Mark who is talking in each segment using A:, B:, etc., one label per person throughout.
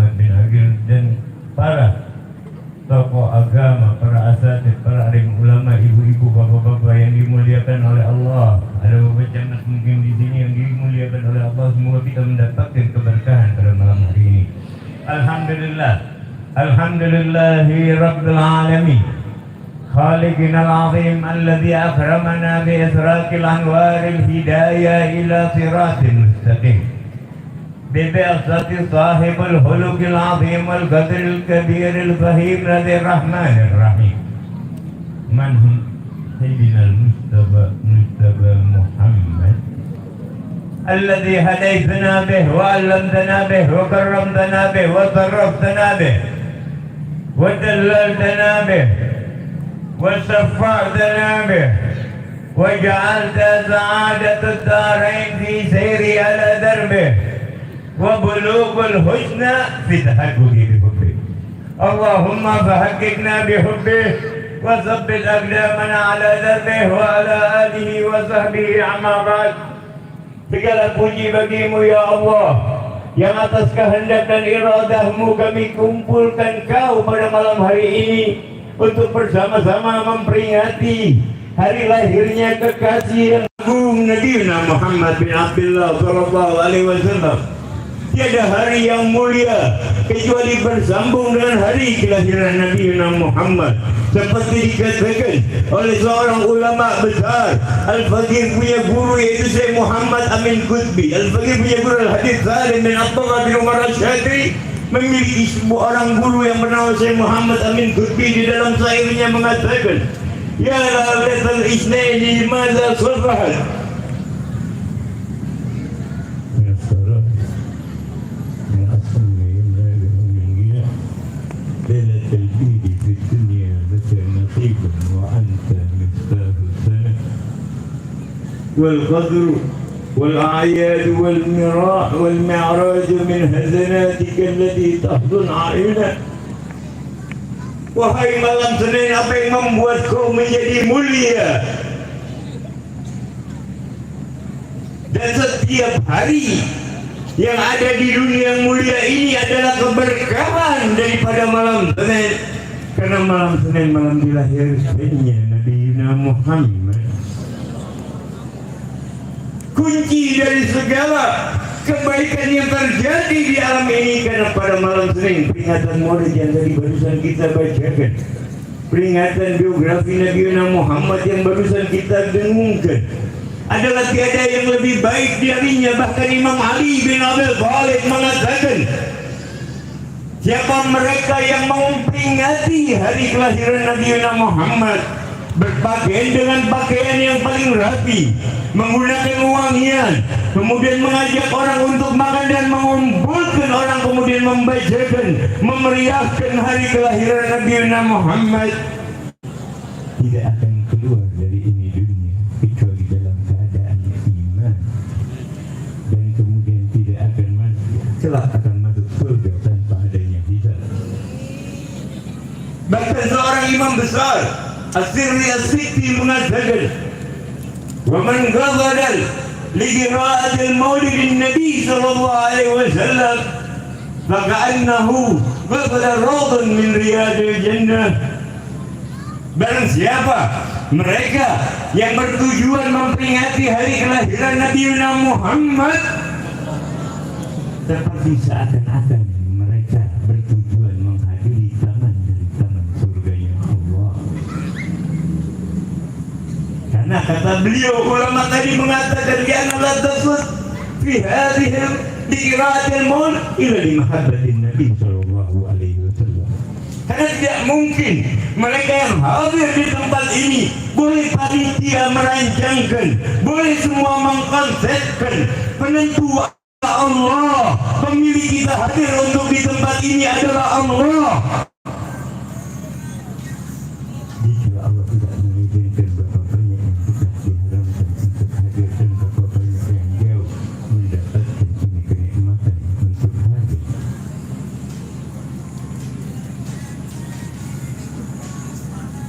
A: Muhammad bin Aqil dan para tokoh agama, para asatid, para alim ulama, ibu-ibu, bapak-bapak yang dimuliakan oleh Allah. Ada beberapa jamaah mungkin di sini yang dimuliakan oleh Allah. Semoga kita mendapatkan keberkahan pada malam hari ini. Alhamdulillah, alhamdulillahi rabbil alamin, khaliqina al-azim alladhi akramana bi israqil anwaril hidayah ila siratin mustaqim. ببعثة صاحب الخلق العظيم والقدر الكبير الفهيم رضي الرحمن الرحيم. من هم سيدنا المصطفى محمد الذي هديتنا به وعلمتنا به وكرمتنا به وشرفتنا به ودللتنا به وشفعتنا به وجعلت سعادة الدارين في سيري على دربه وبلوغ الحسنى في تحقق بحبه. اللهم فحققنا بحبه وثبت أقدامنا على دربه وعلى آله وصحبه. أما بعد, segala puji bagimu ya Allah, yang atas kehendak dan iradahmu kami kumpulkan kau pada malam hari ini untuk bersama-sama memperingati hari lahirnya kekasih yang agung Nabi Muhammad bin Abdullah sallallahu alaihi wasallam. Tiada hari yang mulia kecuali bersambung dengan hari kelahiran Nabi Muhammad, seperti dikatakan oleh seorang ulama besar, Al-Faqih punya guru yaitu Syekh Muhammad Amin Qutbi. Al-Faqih punya guru Al-Hadith Salim bin Abdullah bin Umar Al-Syadri memiliki seorang guru yang bernama Syekh Muhammad Amin Qutbi. Di dalam syairnya mengatakan, ya lailatal isnaini madza sarrahat والقدر والأعياد والمعراج من هزناتك التي تحضن عينا. Wahai malam Senin, apa yang membuat kau menjadi mulia? Dan setiap hari yang ada di dunia yang mulia ini adalah keberkahan daripada malam Senin. Karena malam Senin malam dilahirkannya Nabi Muhammad. Kunci dari segala kebaikan yang terjadi di alam ini, karena pada malam Senin peringatan Maulid yang tadi barusan kita bacakan, peringatan biografi Nabi Muhammad yang barusan kita dengungkan, adalah tiada yang lebih baik darinya. Bahkan Imam Ali bin Abi Thalib mengatakan, siapa mereka yang memperingati hari kelahiran Nabi Muhammad berpakaian dengan pakaian yang paling rapi, menggunakan wangian, kemudian mengajak orang untuk makan dan mengumpulkan orang, kemudian membacakan, memeriahkan hari kelahiran Nabi Muhammad, tidak akan keluar dari ini dunia kecuali dalam keadaan iman, dan kemudian tidak akan kelak akan masuk surga tanpa adanya hisab. Bahkan seorang imam besar As-Sirri As-Sikti mengatakan, وَمَنْ غَضَرَ لِقِرَاءَةِ الْمَوْلِدِ النَّبِي صلى الله عليه وسلم فَكَأَنَّهُ غَضَرَ رَوْضٌ مِنْ رِيَاضِ الْجَنَّةِ. Barang siapa mereka yang bertujuan memperingati hari kelahiran Nabi Muhammad, seperti seakan-akan mereka bertujuan menghadiri taman dari taman surganya Allah. Karena kata beliau, ulama tadi mengatakan, karena la tasud fi hadhim bi qira'atil maul ila li mahabbatin Nabi sallallahu alaihi wasallam. Karena tidak mungkin mereka yang hadir di tempat ini, boleh panitia merancangkan, boleh semua mengkonsepkan, penentu Allah, pemilik kita hadir untuk di tempat ini adalah Allah. Jika Allah tidak mengizinkan berapa banyak yang sudah diharamkan untuk hadir dan berapa banyak yang jauh mendapatkan ini kenikmatan untuk hadir.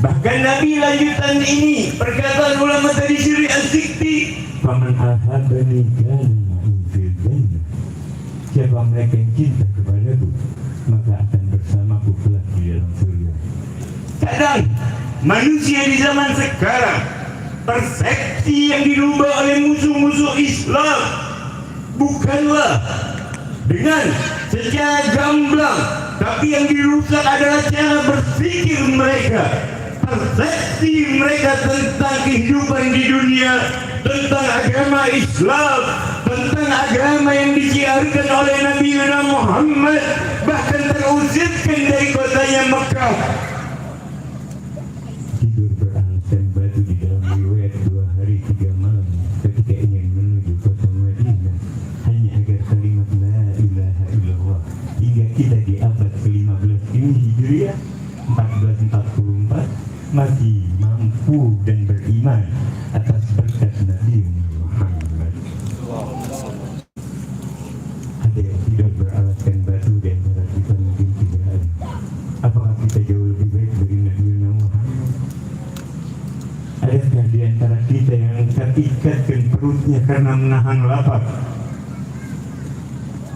A: Bahkan Nabi lanjutan ini, perkataan ulama tadi Syirri As-Sikti, "Faman ahabbani kana ma'in fil jannah." Siapa mereka yang cinta kepadaku, Kadang manusia di zaman sekarang persepsi yang dirubah oleh musuh-musuh Islam bukanlah dengan secara gamblang, tapi yang dirusak adalah cara berpikir mereka, persepsi mereka tentang kehidupan di dunia, tentang agama Islam, tentang agama yang disiarkan oleh Nabi Muhammad, bahkan terusirkan dari kotanya Mekah. Tidur beralaskan batu di dalam riwayat 2 hari 3 malam ketika ingin menuju kota Madinah hanya agar kalimat la ilaha illallah hingga kita di abad ke-15 ini Hijriah 1444 masih mampu dan beriman atas berkat Nabi Muhammad. Ada yang tidak beralaskan batu dan antara kita mungkin 3 hari. Apakah kita jauh lebih baik dari Nabi Muhammad? Adakah di antara kita yang terikatkan perutnya karena menahan lapar?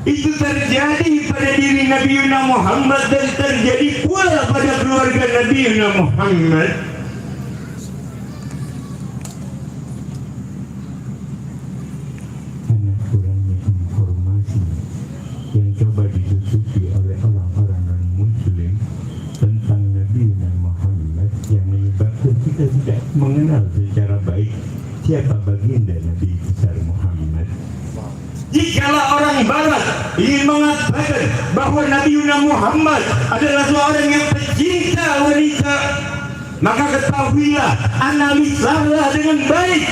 A: Itu terjadi pada diri Nabi Muhammad dan terjadi pula pada keluarga Nabi Muhammad. Karena kurangnya informasi yang coba disusupi oleh orang-orang non-Muslim tentang Nabi Muhammad yang menyebabkan kita tidak mengenal secara baik siapa baginda Nabi besar Muhammad. Jikalau orang Barat ingin mengatakan bahwa Nabi Muhammad adalah seorang yang pecinta wanita, maka ketahuilah, analisalah dengan baik.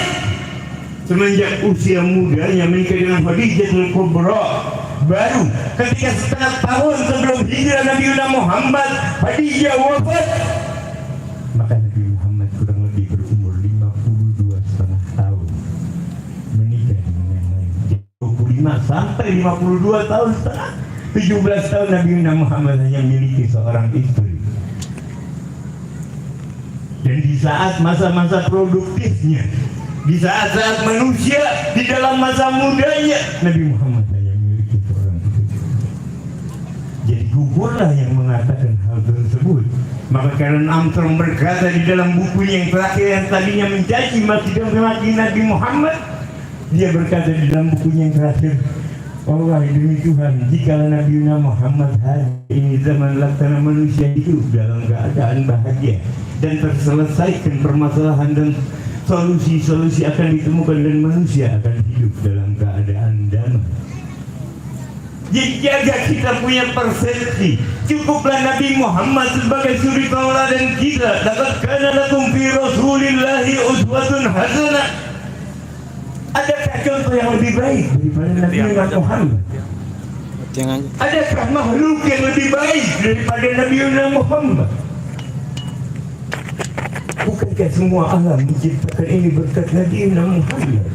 A: Semenjak usia mudanya menikah dengan Khadijatul Kubra, baru ketika setengah tahun sebelum hijrah Nabi Muhammad, Khadijah wafat, maka Nabi Muhammad kurang lebih berumur 52,5 tahun menikah dengan yang lain. 25 sampai 52 tahun setengah, 17 tahun Nabi Muhammad hanya memiliki seorang istri. Dan di saat masa-masa produktifnya, di saat-saat manusia di dalam masa mudanya, Nabi Muhammad hanya memiliki seorang istri. Jadi gugurlah yang mengatakan hal tersebut. Maka Karen Armstrong berkata di dalam bukunya yang terakhir yang tadinya mencaci maki Nabi Muhammad, dia berkata di dalam bukunya yang terakhir, Allah demi Tuhan, jika Nabi Muhammad hari ini zaman laksana manusia hidup dalam keadaan bahagia dan terselesaikan permasalahan dan solusi-solusi akan ditemukan dan manusia akan hidup dalam keadaan damai. Jaga kita punya persepsi. Cukuplah Nabi Muhammad sebagai suri tauladan kita. Laqad kana lakum fi Rasulillahi uswatun hasanah. Adakah contoh yang lebih baik daripada Nabi Muhammad? Adakah makhluk yang lebih baik daripada Nabi Muhammad? Bukankah semua alam diciptakan ini berkat Nabi Muhammad?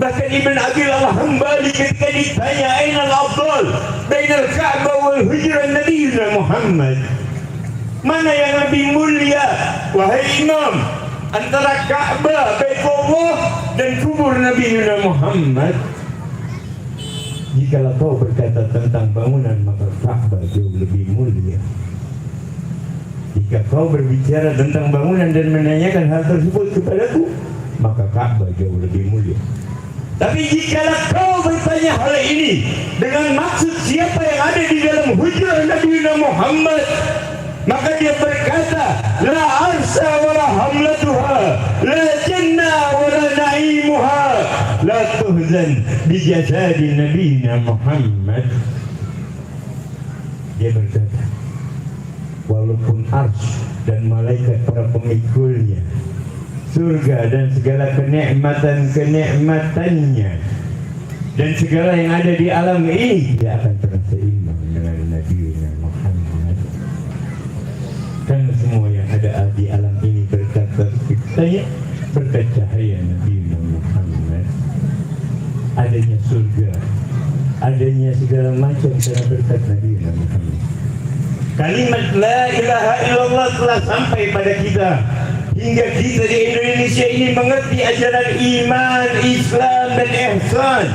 A: Bahkan Ibn Abil al-Hambali ketika ditanya aina al-afdal bainal Ka'bah wal hijrah Nabi Muhammad, mana yang lebih mulia wahai imam antara Ka'bah, Baitullah dan kubur Nabi Muhammad? Jikalau kau berkata tentang bangunan, maka Ka'bah jauh lebih mulia. Jika kau berbicara tentang bangunan dan menanyakan hal tersebut kepadaku, maka Ka'bah jauh lebih mulia. Tapi jikalau kau bertanya hal ini dengan maksud siapa yang ada di dalam hujrah Nabi Muhammad, maka dia berkata, la arsa wa la hamlatuha, la jannah wa la na'imuha, la tuhzan bi jasadi Nabi Muhammad. Dia berkata, walaupun ars dan malaikat para pemikulnya, surga dan segala kenikmatan-kenikmatannya dan segala yang ada di alam ini tidak akan pernah seimbang dengan Nabi Muhammad. Karena semua yang ada di alam ini berkat terciptanya, berkat cahaya Nabi Muhammad. Adanya surga, adanya segala macam cara berkat Nabi Muhammad. Kalimat la ilaha illallah telah sampai pada kita, hingga kita di Indonesia ini mengerti ajaran iman, Islam dan ihsan.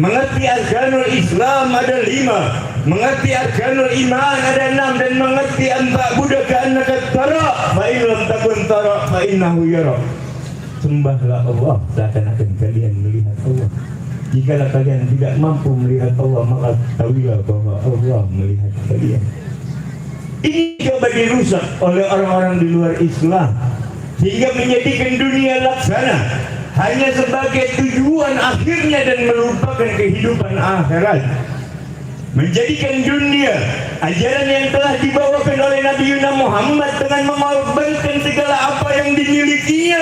A: Mengerti arkanul Islam ada 5, mengerti arkanul iman ada 6 dan mengerti anta budaka annaka tara fa in lam takun tara fa innahu yara. Sembahlah Allah seakan-akan kalian melihat Allah. Jikalau kalian tidak mampu melihat Allah, maka tahuilah bahwa Allah melihat kalian. Ini coba dirusak oleh orang-orang di luar Islam sehingga menjadikan dunia laksana hanya sebagai tujuan akhirnya dan melupakan kehidupan akhirat. Menjadikan dunia ajaran yang telah dibawakan oleh Nabi Muhammad dengan mengorbankan segala apa yang dimilikinya.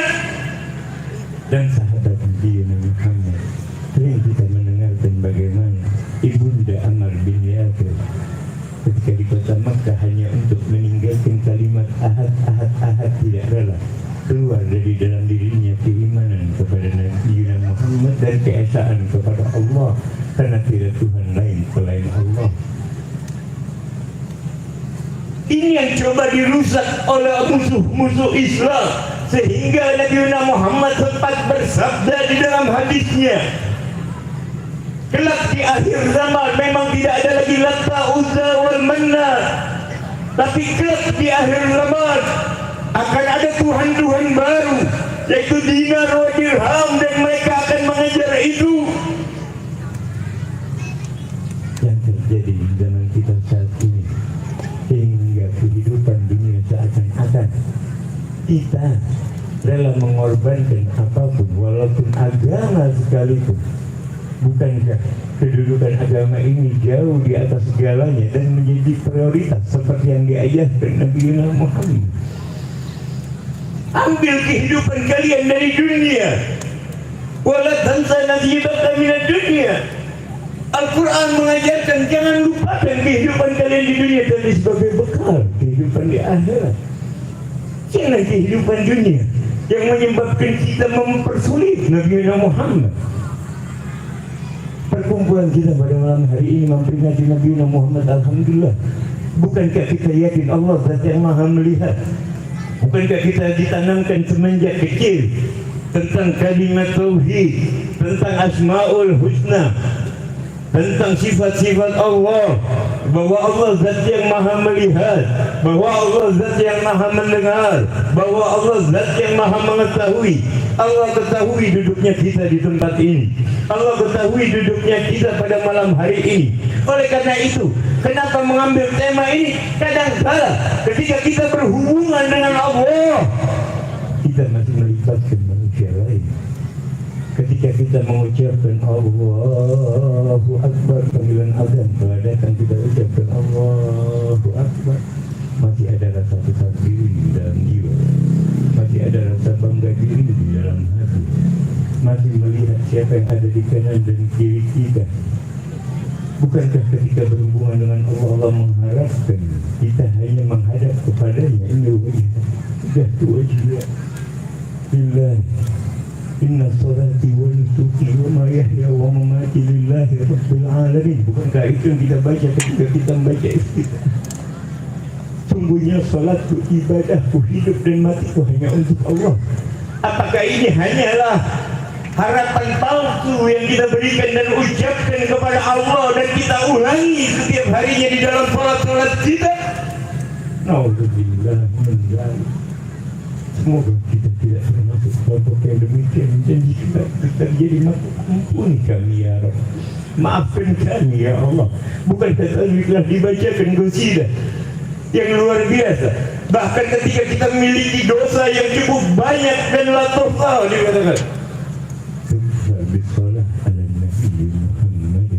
A: Dan sahabat Nabi Muhammad, sering kita mendengarkan bagaimana Ibunda Ammar bin Yasir ketika di kota Makkah hanya untuk meninggalkan kalimat ahad tidak rela keluar dari dalam dirinya keimanan kepada Nabi Muhammad dan keesaan kepada Allah, karena tidak Tuhan lain selain Allah. Ini yang coba dirusak oleh musuh-musuh Islam, sehingga Nabi Muhammad sempat bersabda di dalam hadisnya, kelak di akhir zaman memang tidak ada lagi Lata, Uzza wal Manat, tapi kelak di akhir zaman akan ada Tuhan-Tuhan baru, yaitu dinar wa dirham, dan mereka akan mengejar itu. Yang terjadi di zaman kita saat ini, sehingga kehidupan dunia seakan-akan kita rela mengorbankan apapun, walaupun agama sekalipun. Bukankah kedudukan agama ini jauh di atas segalanya dan menjadi prioritas seperti yang diajarkan Nabi Muhammad? Ambil kehidupan kalian dari dunia, wala tansa nasibaka minad dunya. Al-Quran mengajarkan jangan lupakan kehidupan kalian di dunia dan sebagai bekal kehidupan di akhirat. Jangan kehidupan dunia yang menyebabkan kita mempersulit Nabi Muhammad. Perkumpulan kita pada malam hari ini memperingati Nabi Muhammad, alhamdulillah. Bukankah kita yakin Allah Zat yang Maha melihat? Bukankah kita ditanamkan semenjak kecil tentang kalimat tauhid, tentang asmaul husna, tentang sifat-sifat Allah, bahwa Allah Zat yang Maha melihat, bahwa Allah Zat yang Maha mendengar, bahwa Allah Zat yang Maha mengetahui. Allah ketahui duduknya kita di tempat ini, Allah ketahui duduknya kita pada malam hari ini. Oleh karena itu, kenapa mengambil tema ini? Kadang-kala ketika kita berhubungan dengan Allah, kita masih melibatkan manusia lain. Ketika kita mengucapkan Allahu Akbar, panggilan azan telah datang, kita ucapkan Allahu Akbar, masih ada rasa besar diri di dalam jiwa, masih ada rasa bangga diri di dalam hati, masih melihat siapa yang ada di kanan dan kiri kita. Bukankah ketika berhubungan dengan Allah, Allah mengharapkan kita hanya menghadap kepadanya? Sudah tua juga. Billah, inna salati wa nusuki wa ma yahya wa mamati lillahi rabbil alamin. Bukankah itu yang kita baca ketika kita membaca istighfar? Sungguhnya salatku, ibadahku, hidup dan matiku hanya untuk Allah. Apakah ini hanyalah harapan palsu yang kita berikan dan ucapkan kepada Allah dan kita ulangi setiap harinya di dalam salat-salat kita? Nauzubillah min dzalik. Semoga kita tidak termasuk kelompok yang demikian menjanjikan terjadi, maka ampuni kami ya Rabb, maafkan kami ya Allah. Bukankah tadi telah dibacakan qasidah yang luar biasa, bahkan ketika kita memiliki dosa yang cukup banyak dan la tuhsa, dikatakan bisalah ala Nabi Muhammad,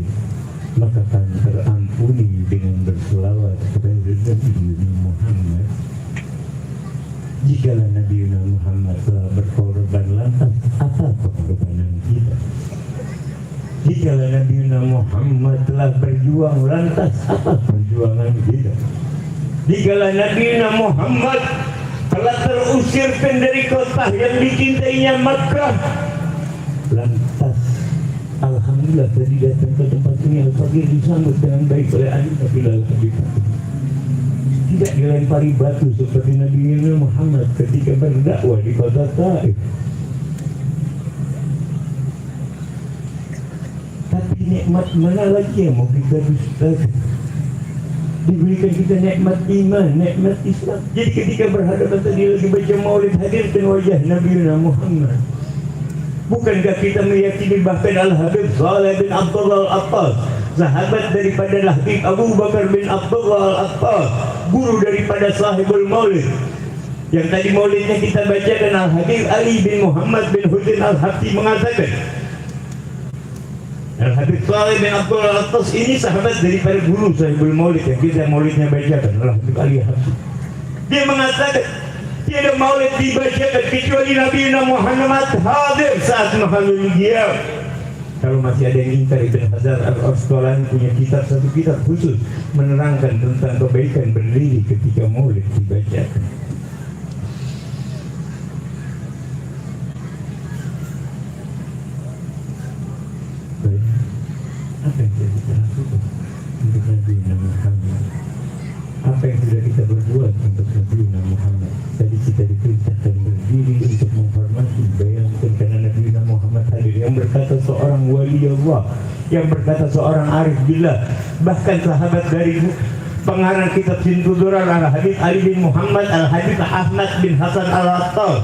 A: maka akan terampuni dengan berselawat kepada Nabi Muhammad. Jikalau Nabi Muhammad telah berkorban, lantas apa pengorbanan kita? Jikalau Nabi Muhammad telah berjuang, lantas apa perjuangan kita? Jikalau Nabi Muhammad telah terusirkan dari kota yang dicintainya Makkah, lantas alhamdulillah tadi datang ke tempat ini Al-Faqih disambut dengan baik oleh Ali Abdullah Habib. Tidak dilempari batu seperti Nabi Muhammad ketika berdakwah di kota Taif. Tapi nikmat mana lagi yang mau kita dustakan? diberikan kita nikmat iman, nikmat Islam. Jadi ketika berhadapan tadi lagi baca maulid, hadirkan wajah Nabi Muhammad. Bukankah kita meyakini bahkan Al-Habib Saleh bin Abdullah Al-Attas, sahabat daripada Habib Abu Bakar bin Abdullah Al-Attas, guru daripada sahibul maulid, yang tadi maulidnya kita bacakan, Al-Habib Ali bin Muhammad bin Husain Al-Habsyi mengatakan, Al-Habib Saleh bin Abdullah Al-Attas ini sahabat daripada guru sahibul maulid yang kita maulidnya bacakan, Al-Habib Ali Al-Habsyi. Dia mengatakan tiada maulid dibacakan kecuali Nabi Muhammad hadir saat mahalul diam. Kalau masih ada yang ingkar, Ibn Hajar Al-Asqalani punya satu kitab khusus menerangkan tentang kebaikan berdiri ketika maulid dibacakan. Apa yang sudah kita lakukan untuk Nabi Muhammad? Apa yang sudah kita berbuat untuk Nabi Muhammad? Tadi kita diperintahkan berdiri untuk menghormati, bayangkan karena Nabi Muhammad hadir. Yang berkata seorang wali Allah, yang berkata seorang arif billah, bahkan sahabat dari pengarang kitab Sintudurar Al-Habib Ali bin Muhammad Al-Habib Ahmad bin Hasan Al-Attas.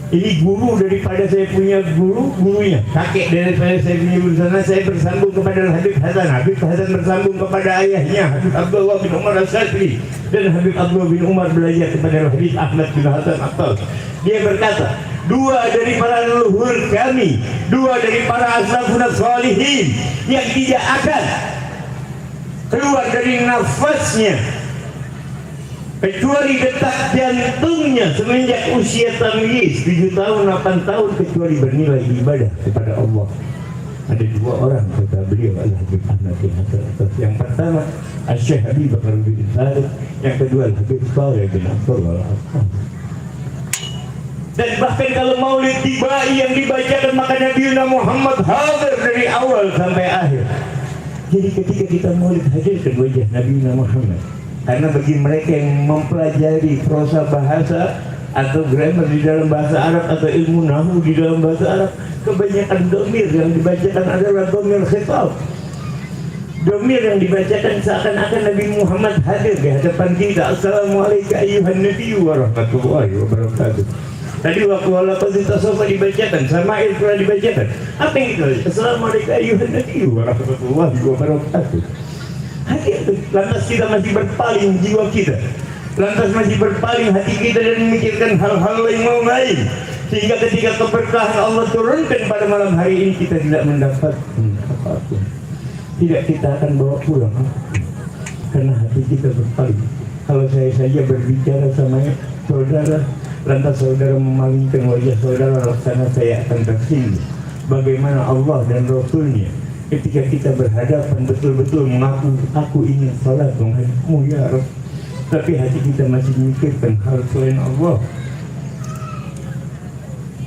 A: Ini guru daripada saya punya gurunya, kakek daripada saya punya guru sana. Saya bersambung kepada Habib Hasan, Habib Hasan bersambung kepada ayahnya Habib Abdullah bin Umar Al-Syadri, dan Habib Abdullah bin Umar belajar kepada Habib Ahmad bin Hasan Attas. Dia berkata, dua dari para leluhur kami, dua dari para ashabun salihin yang tidak akan keluar dari nafasnya kecuali detak jantungnya semenjak usia tamyiz 7 tahun 8 tahun, kecuali bernilai ibadah kepada Allah. Ada dua orang kata beliau, Al-Habib Ahmad bin Hasan Attas. Yang pertama Syekh Habib Bakar bin Saleh, yang kedua Al-Habib Saleh bin Abdullah Al-Attas. Dan bahkan kalau maulid tibai yang dibacakan, maka Nabi Muhammad hadir dari awal sampai akhir. Jadi ketika kita maulid, hadirkan wajah Nabi Muhammad. Karena bagi mereka yang mempelajari prosa bahasa atau grammar di dalam bahasa Arab atau ilmu nahwu di dalam bahasa Arab, kebanyakan domir yang dibacakan adalah domir khitab. Domir yang dibacakan seakan-akan Nabi Muhammad hadir di hadapan kita. Assalamualaikum ayyuhan nabiyyu wa rahmatullahi wa barakatuh. Tadi waktu al-Qadhi Tasofa dibacakan, Sama'il pernah dibacakan. Apa yang itu? Assalamualaikum ayyuhan nabiyyu wa rahmatullahi wa barakatuh. Hadir, lantas kita masih berpaling jiwa kita, lantas masih berpaling hati kita dan memikirkan hal-hal yang lain, sehingga ketika keberkahan Allah turunkan pada malam hari ini, kita tidak mendapat apapun. Tidak kita akan bawa pulang karena hati kita berpaling. Kalau saya saja berbicara sama saudara, lantas saudara memalingkan wajah saudara, laksana saya akan tersinggung. Bagaimana Allah dan Rasulnya ketika kita berhadapan betul-betul mengaku, aku ingin salat menghadapmu ya Rabb, tapi hati kita masih memikirkan hal selain Allah.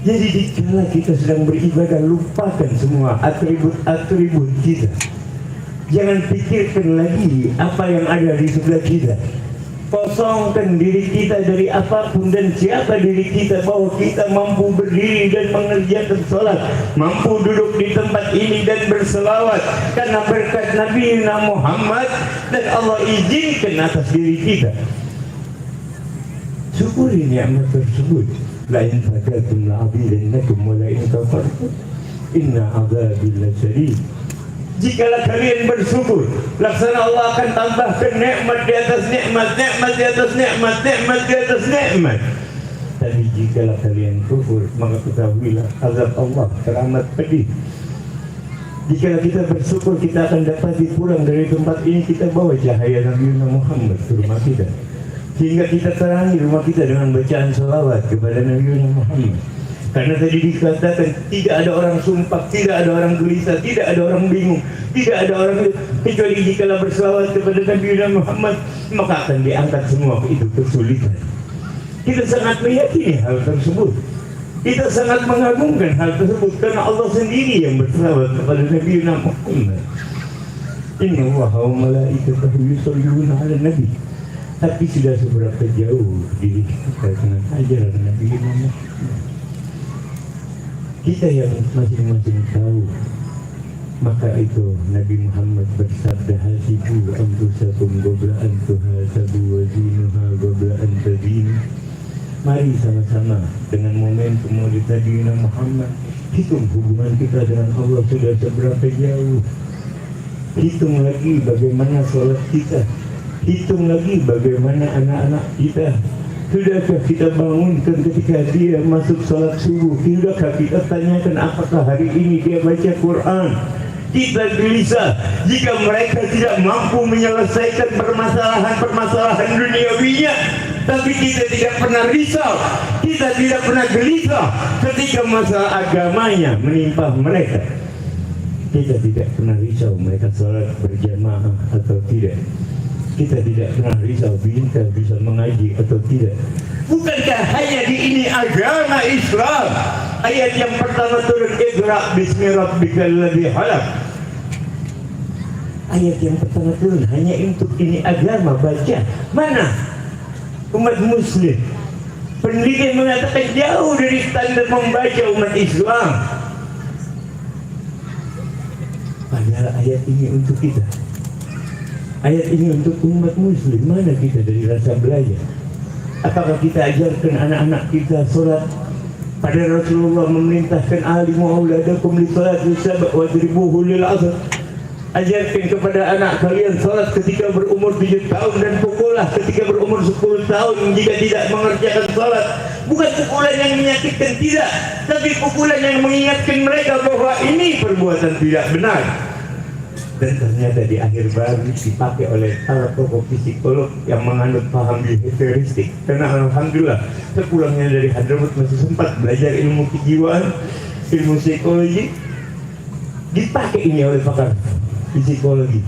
A: Jadi dikala kita sedang beribadah, lupakan semua atribut-atribut kita. Jangan pikirkan lagi apa yang ada di sebelah kita. Kosongkan diri kita dari apapun dan siapa diri kita, bahwa kita mampu berdiri dan mengerjakan sholat, mampu duduk di tempat ini dan berselawat karena berkat Nabi Muhammad, dan Allah izinkan atas diri kita. Syukuri nikmat tersebut. La in syakartum la azidannakum wa la in kafartum inna azabi lasyadid. Jikalau kalian bersyukur, laksana Allah akan tambahkan nikmat di atas nikmat, nikmat di atas nikmat, nikmat di atas nikmat. Tapi jikalau kalian kufur, maka ketahuilah azab Allah teramat pedih. Jikalau kita bersyukur, kita akan dapat pulang dari tempat ini, kita bawa cahaya Nabi Muhammad ke rumah kita, sehingga kita terangi rumah kita dengan bacaan salawat kepada Nabi Muhammad. Karena tadi dikatakan tidak ada orang sumpah, tidak ada orang gelisah, tidak ada orang bingung, tidak ada orang, kecuali jikalau berselawat kepada Nabi Muhammad, maka akan diangkat semua itu kesulitan. Kita sangat meyakini hal tersebut. Kita sangat mengagungkan hal tersebut karena Allah sendiri yang berselawat kepada Nabi Muhammad. Inna Allaha wa malaikatahu yusholluna 'alan nabi. Tapi sudah seberapa jauh diri kita dengan ajaran Nabi Muhammad? Kita yang masing-masing tahu. Maka itu Nabi Muhammad bersabda, hasibu anfusakum ke maulid Nabi Muhammad. Hitung hubungan kita dengan Allah sudah seberapa jauh. Hitung lagi bagaimana sholat kita. Hitung lagi bagaimana anak-anak kita. Sudahkah kita bangunkan ketika dia masuk sholat subuh? Sudahkah kita tanyakan apakah hari ini dia baca Quran? Kita gelisah jika mereka tidak mampu menyelesaikan permasalahan duniawinya, tapi kita tidak pernah risau, kita tidak pernah gelisah ketika masalah agamanya menimpa mereka. Kita tidak pernah risau mereka sholat berjamaah atau tidak. Kita tidak pernah risau kita bisa mengaji atau tidak. Bukankah hanya di ini agama Islam? Ayat yang pertama turun, Iqra bismi rabbikal ladzi khalaq. Ayat yang pertama turun hanya untuk ini agama baca. Mana umat muslim? Penelitian mengatakan jauh dari standar membaca umat Islam. Padahal ayat ini untuk kita. Ayat ini untuk umat muslim. Mana kita dari rasa belajar? Apakah kita ajarkan anak-anak kita sholat? Pada Rasulullah memerintahkan alimu auladakum li salati sab'a wadribuhu lil 'asr. Ajarkan kepada anak kalian sholat ketika berumur 7 tahun dan pukullah ketika berumur 10 tahun jika tidak mengerjakan sholat. Bukan pukulan yang menyakitkan, tidak, tapi pukulan yang mengingatkan mereka bahwa ini perbuatan tidak benar. Dan ternyata di akhir baru dipakai oleh para tokoh psikolog yang menganut paham behavioristik. Karena alhamdulillah sepulangnya dari Hadramaut masih sempat belajar ilmu kejiwaan, ilmu psikologi. Dipakai ini oleh pakar psikologi.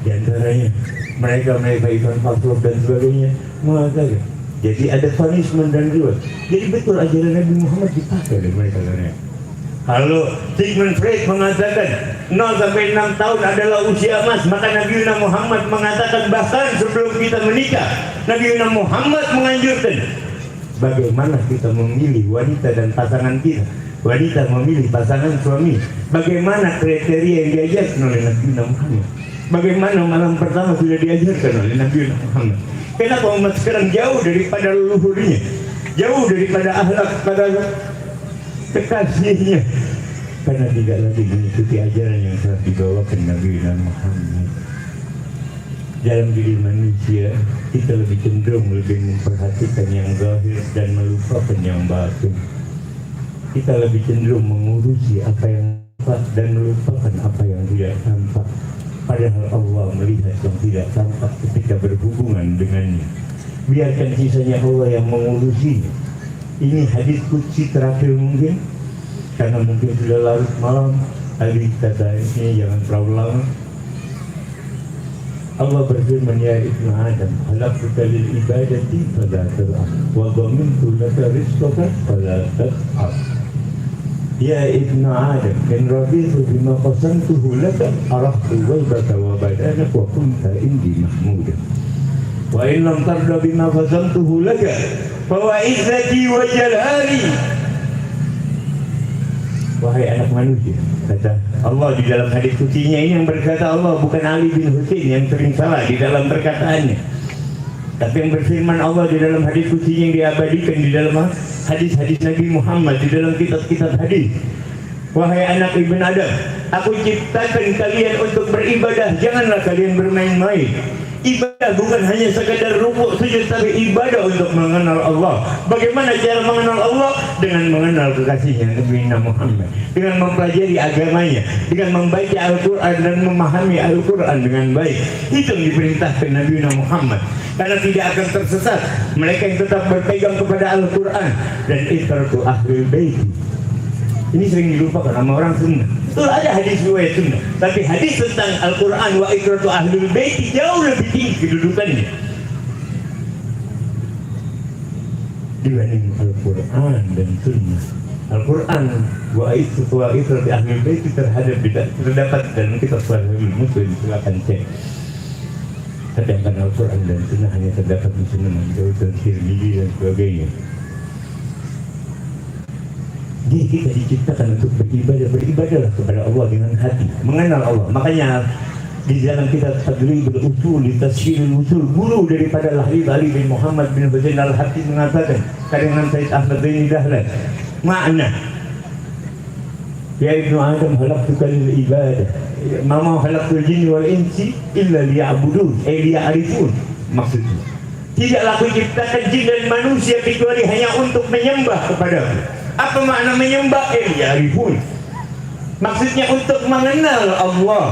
A: Di antaranya mereka Ivan Pavlov dan sebagainya mengatakan jadi ada punishment dan reward. Jadi betul ajaran Nabi Muhammad dipakai oleh mereka. Kalau Sigmund Freud mengatakan 0 sampai 6 tahun adalah usia emas, maka Nabi Muhammad mengatakan bahkan sebelum kita menikah, Nabi Muhammad menganjurkan bagaimana kita memilih wanita dan pasangan kita. Wanita memilih pasangan suami, bagaimana kriteria yang diajarkan oleh Nabi Muhammad. Bagaimana malam pertama sudah diajarkan oleh Nabi Muhammad. Kenapa umat sekarang jauh daripada leluhurnya, jauh daripada akhlak pada kekasihnya? Karena tidak lagi mengikuti ajaran yang telah dibawakan Nabi Muhammad. Dalam diri manusia, kita lebih cenderung lebih memperhatikan yang zahir dan melupakan yang batin. Kita lebih cenderung mengurusi apa yang tampak dan melupakan apa yang tidak tampak. Padahal Allah melihat yang tidak tampak ketika berhubungan dengannya. Biarkan sisanya Allah yang mengurusinya. Ini hadis qudsi terakhir mungkin, karena mungkin sudah larut malam. Hari kata ini jangan terlalu lama. Allah berfirman, ya Ibnu Adam, khalaqtuka lil ibadati fala tal'ab wa dhamintu laka rizqaka fala tat'ab. Ya Ibnu Adam, in raditu bima qasamtuhu laka arahtu waybaka wa badanak wa kunta indi mahmuda. Wa in lam tarda bima qasamtuhu laka fa wa izzati wa jalali. Wahai anak manusia, kata Allah di dalam hadis qudsinya ini, yang berkata Allah bukan Ali bin Husain yang sering salah di dalam perkataannya, tapi yang berfirman Allah di dalam hadis qudsinya yang diabadikan di dalam hadis-hadis Nabi Muhammad, di dalam kitab-kitab hadis. Wahai anak Ibn Adam, aku ciptakan kalian untuk beribadah, janganlah kalian bermain-main. Ibadah bukan hanya sekadar rukuk sujud, tapi ibadah untuk mengenal Allah. Bagaimana cara mengenal Allah? Dengan mengenal kekasihnya Nabi Muhammad, dengan mempelajari agamanya, dengan membaca Al-Quran dan memahami Al-Quran dengan baik. Itu yang diperintahkan Nabi Muhammad. Karena tidak akan tersesat mereka yang tetap berpegang kepada Al-Quran dan itratu ahlul bait. Ini sering dilupakan sama orang sunnah. Betul ada hadis riwayat sunnah, tapi hadis tentang Al-Quran wa ikratu ahlul bait jauh lebih tinggi kedudukannya dibanding Al-Quran dan sunnah. Al-Quran wa ikratu ahlul bait terdapat dalam kitab Sahih Muslim, silakan cek. Sedangkan Al-Quran dan sunnah hanya terdapat di Sunan Dawud dan Tirmidzi dan sebagainya. Jadi kita diciptakan untuk beribadahlah kepada Allah dengan hati, mengenal Allah. Makanya di dalam kitab Tadribul Usul, Tafsirul Usul, guru daripada Al-Habib Ali bin Muhammad bin Husain Al-Hafiz mengatakan, karangan Said Ahmad Zaini Dahlan, makna ya ibnu Adam khalaqtuka lil ibadah, mama khalaqtul jinni wal insi illa liya'budun, liya'rifun. Maksudnya, tidaklah aku ciptakan jin dan manusia kecuali hanya untuk menyembah kepadaku. Apa makna menyembah? Liya'rifun. Maksudnya untuk mengenal Allah.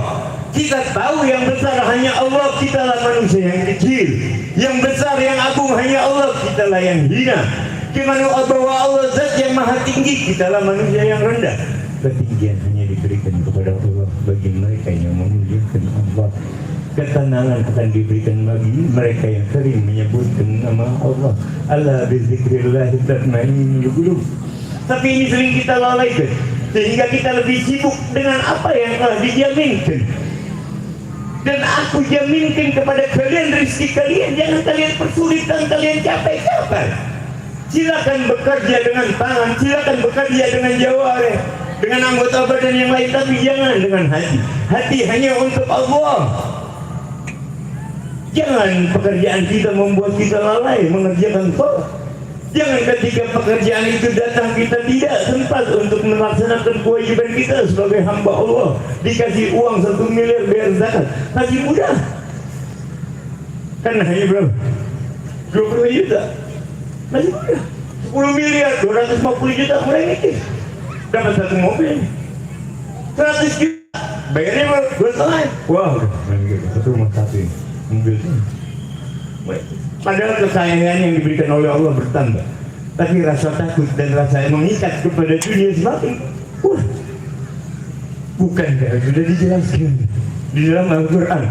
A: Kita tahu yang besar hanya Allah, kitalah manusia yang kecil. Yang besar, yang agung hanya Allah, kitalah yang hina. Gimana bahwa Allah zat yang maha tinggi, kitalah manusia yang rendah. Ketinggian hanya diberikan kepada Allah bagi mereka yang memuliakan Allah. Ketenangan akan diberikan bagi mereka yang sering menyebutkan nama Allah. Ala bizikrillah tatma'innul qulub. Tapi ini sering kita lalaikan, sehingga kita lebih sibuk dengan apa yang telah dijaminkan. Dan aku jaminkan kepada kalian rezeki kalian, jangan kalian persulit dan kalian capek-capek. Silakan bekerja dengan tangan, silakan bekerja dengan jawareh, dengan anggota badan yang lain, tapi jangan dengan hati. Hati hanya untuk Allah. Jangan pekerjaan kita membuat kita lalai mengerjakan sholat. Jangan ketika pekerjaan itu datang kita tidak sempat untuk melaksanakan kewajiban kita sebagai hamba Allah. Dikasih uang 1 miliar bayar zakat, masih mudah. Kan hanya berapa? 20 juta. Masih mudah. 10 miliar, 250 juta mulai mikir. Dapat 1 mobil. 100 juta. Bayarnya berapa? 2,5. Wah, udah mikir. Satu rumah satu ini. Mobil ini. Padahal kekayaan yang diberikan oleh Allah bertambah, tapi rasa takut dan rasa mengikat kepada dunia semakin. Bukankah sudah dijelaskan di dalam Al-Quran,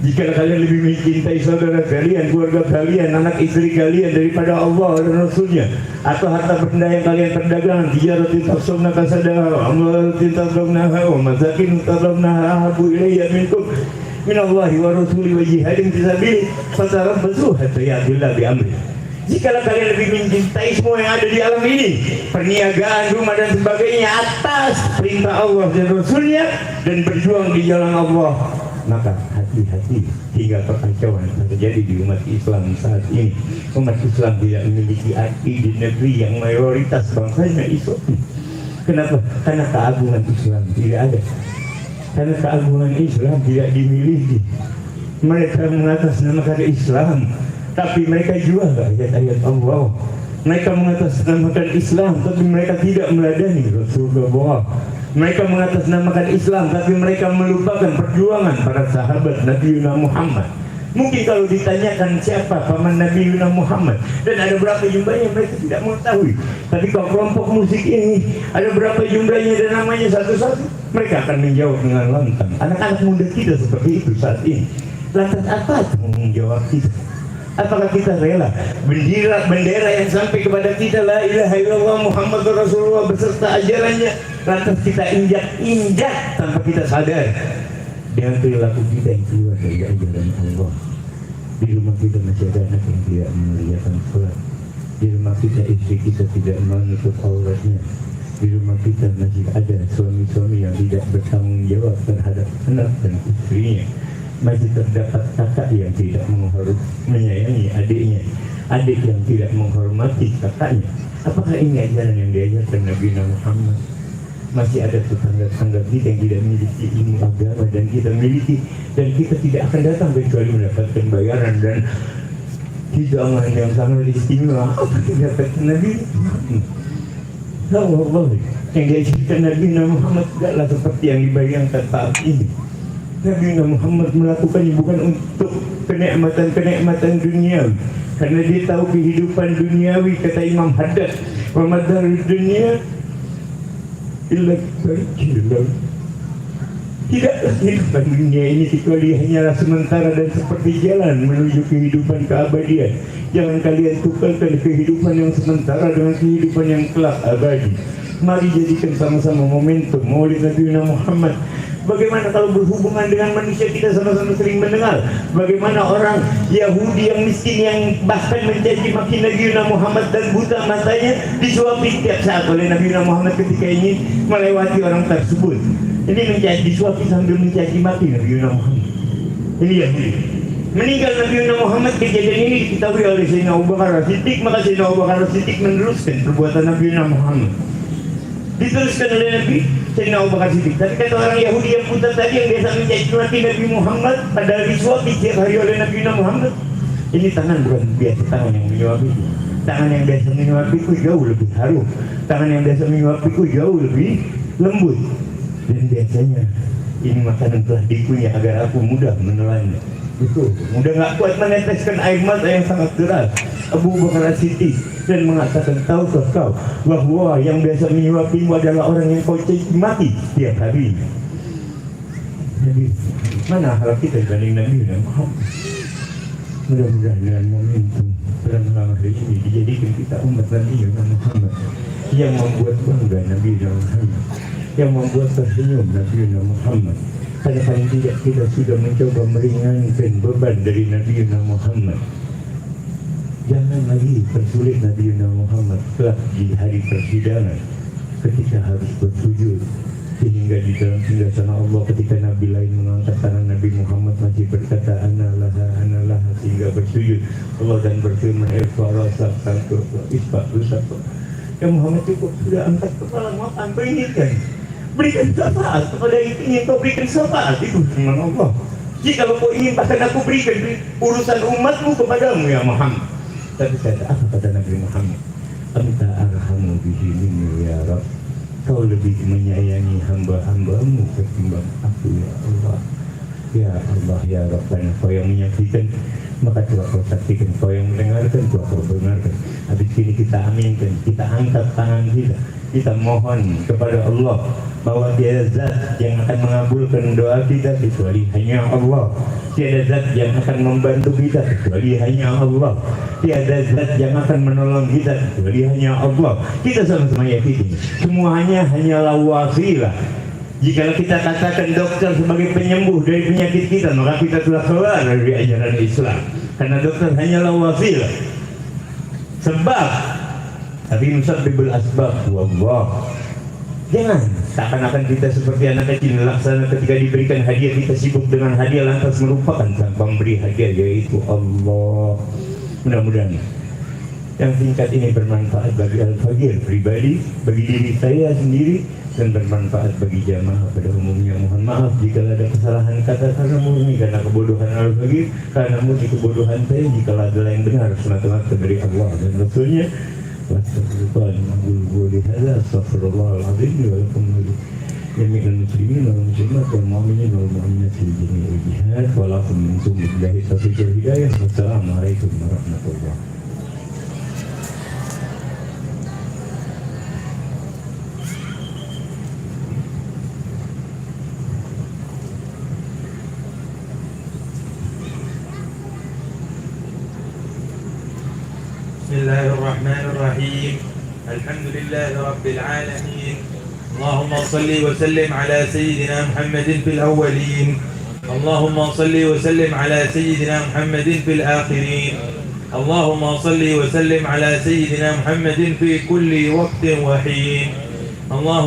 A: jika kalian lebih mencintai saudara kalian, keluarga kalian, anak istri kalian daripada Allah dan Rasulnya, atau harta benda yang kalian perdagangan, tijaratin taksawna kasadaha, amwalatin tardawnaha, wa masakin tardawnaha ahabu ilayya minkum minallahi wa rasuli wa jihadin fisabilihi fatarabbasu hatta ya'tillahi bi amri. Jikalau kalian lebih mencintai semua yang ada di alam ini, perniagaan, rumah dan sebagainya atas perintah Allah dan Rasulnya, dan berjuang di jalan Allah, maka hati-hati hingga perkacauan terjadi di umat Islam saat ini. Umat Islam tidak memiliki arti di negeri yang mayoritas bangsanya Islam. Kenapa? Karena keagungan Islam tidak ada. Karena keagungan Islam tidak dimiliki. Mereka mengatasnamakan Islam, tapi mereka jual ayat-ayat Allah. Mereka mengatasnamakan Islam, tapi mereka tidak meladani Rasulullah. Mereka mengatasnamakan Islam, tapi mereka melupakan perjuangan para sahabat Nabi Muhammad. Mungkin kalau ditanyakan siapa paman Nabi Muhammad dan ada berapa jumlahnya, mereka tidak mengetahui. Tapi kalau kelompok musik ini ada berapa jumlahnya dan namanya satu-satu, mereka akan menjawab dengan lantang. Anak-anak muda kita seperti itu saat ini. Lantas apa menjawab kita? Apakah kita rela bendera yang sampai kepada kita la ilaha illallah Muhammadur Rasulullah beserta ajarannya, lantas kita injak tanpa kita sadar dengan perilaku kita yang keluar dari ajaran Allah. Di rumah kita masih ada anak yang tidak mengerjakan sholat. Di rumah kita istri kita tidak menutup auratnya. Di rumah kita masih ada suami-suami yang tidak bertanggung jawab terhadap anak dan istrinya. Masih terdapat kakak yang tidak menyayangi adiknya, adik yang tidak menghormati kakaknya. Apakah ini ajaran yang diajarkan Nabi Muhammad? Masih ada tetangga-tetangga kita yang tidak memiliki ilmu agama dan kita miliki, dan kita tidak akan datang kecuali mendapatkan bayaran dan hidangan yang sangat istimewa. Apa yang dapatkan Nabi Muhammad? Allah yang diajarkan Nabi Muhammad tidaklah seperti yang dibayangkan saat ini. Nabi Muhammad melakukannya bukan untuk kenikmatan duniawi, karena dia tahu kehidupan duniawi, kata Imam Haddad, wa madarud dunia illa kajilal. Tidaklah kehidupan dunia ini kecuali hanyalah sementara dan seperti jalan menuju kehidupan keabadian. Jangan kalian tukarkan kehidupan yang sementara dengan kehidupan yang kelak abadi. Mari jadikan sama-sama momentum Maulid Nabi Muhammad. Bagaimana kalau berhubungan dengan manusia, kita sama-sama sering mendengar bagaimana orang Yahudi yang miskin yang bahkan mencaci maki Nabi Muhammad dan buta matanya disuapi setiap saat oleh Nabi Muhammad ketika ingin melewati orang tersebut. Ini mencaci, disuapi sambil mencaci maki Nabi Muhammad. Ini Yahudi. Meninggal Nabi Muhammad, kejadian ini diketahui oleh Sayyidina Abu Bakar As-Siddiq, maka Sayyidina Abu Bakar As-Siddiq meneruskan perbuatan Nabi Muhammad. Diteruskan oleh Nabi Sayyidina Abu Bakar As-Siddiq. Tapi kata orang Yahudi yang buta tadi yang biasa mencaci maki Nabi Muhammad, padahal disuapi setiap hari oleh Nabi Muhammad. Ini tangan bukan biasa tangan yang menyuapi. Tangan yang biasa menyuapiku jauh lebih harum. Tangan yang biasa menyuapiku jauh lebih lembut. Dan biasanya ini makanan telah dikunyah agar aku mudah menelannya. Itu mudah nggak kuat meneteskan air mata yang sangat deras. Abu Bakar As-Siddiq dan mengatakan, tahukah kau bahwa yang biasa menyuapimu adalah orang yang kau caci maki setiap hari. Jadi mana hal kita dibanding Nabi Muhammad? Mudah-mudahan dengan momentum perang hari ini dijadikan kita umat Nabi Muhammad yang membuat bangga Nabi Muhammad, yang membuat tersenyum Nabi Muhammad. Karena paling tidak kita sudah mencoba meringankan beban dari Nabi Muhammad. Jangan lagi persulit Nabi Muhammad kelak di hari persidangan ketika harus bersujud, sehingga di dalam singgasana Allah ketika Nabi lain mengangkat tangan, Nabi Muhammad masih berkata analah sehingga bersujud. Allah dan berfirman ya Muhammad cukup sudah angkat kepala, maafkan, berikan syafaat kepada yang ingin kau berikan syafaat. Itu firman Allah. Jika kau ingin bahkan aku berikan urusan umatmu kepadamu ya Muhammad. Tapi kata apa kata Nabi Muhammad? Anta arhamu bihi ya Rabb. Kau lebih menyayangi hamba-hambamu ketimbang aku ya Allah. Ya Allah ya Rabbana, kau yang menyaksikan maka telah kau saksikan, kau yang mendengarkan telah kau dengarkan. Habis ini kita aminkan, kita angkat tangan kita mohon kepada Allah bahwa tiada zat yang akan mengabulkan doa kita kecuali hanya Allah. Tiada zat yang akan membantu kita kecuali hanya Allah. Tiada zat yang akan menolong kita kecuali hanya Allah. Kita sama-sama yakini semuanya hanyalah wasilah. Jika kita katakan dokter sebagai penyembuh dari penyakit kita, maka kita telah keluar dari ajaran Islam. Karena dokter hanyalah wasilah, sebab. Tapi musabbibul asbab wallah. Jangan seakan-akan kita seperti anak kecil laksana ketika diberikan hadiah kita sibuk dengan hadiah lantas melupakan sang pemberi hadiah yaitu Allah. Mudah-mudahan yang singkat ini bermanfaat bagi Al-Fagir pribadi, bagi diri saya sendiri, dan bermanfaat bagi jamaah pada umumnya. Mohon maaf jika ada kesalahan kata karena murni karena kebodohan Al-Fagir, karena murni kebodohan saya jika ada yang benar semata-mata dari Allah dan Rasulnya. Astaghfirullahaladzim wa lakum jami'al muslimin wal muslimat wal mu'minin wal mu'minat fil jami'il jihad wa lakum min billahi taufiq wal hidayah. Wassalamualaikum warahmatullahi.
B: Bismillahirrahmanirrahim. Alhamdulillah rabbil alamin. Allahumma salli wa sallim ala sayyidina Muhammadin fil awwalin. Allahumma salli wa sallim ala sayyidina Muhammadin fil akhirin. Allahumma salli wa sallim ala sayyidina Muhammadin fi kulli waqtin wa hin. Allahumma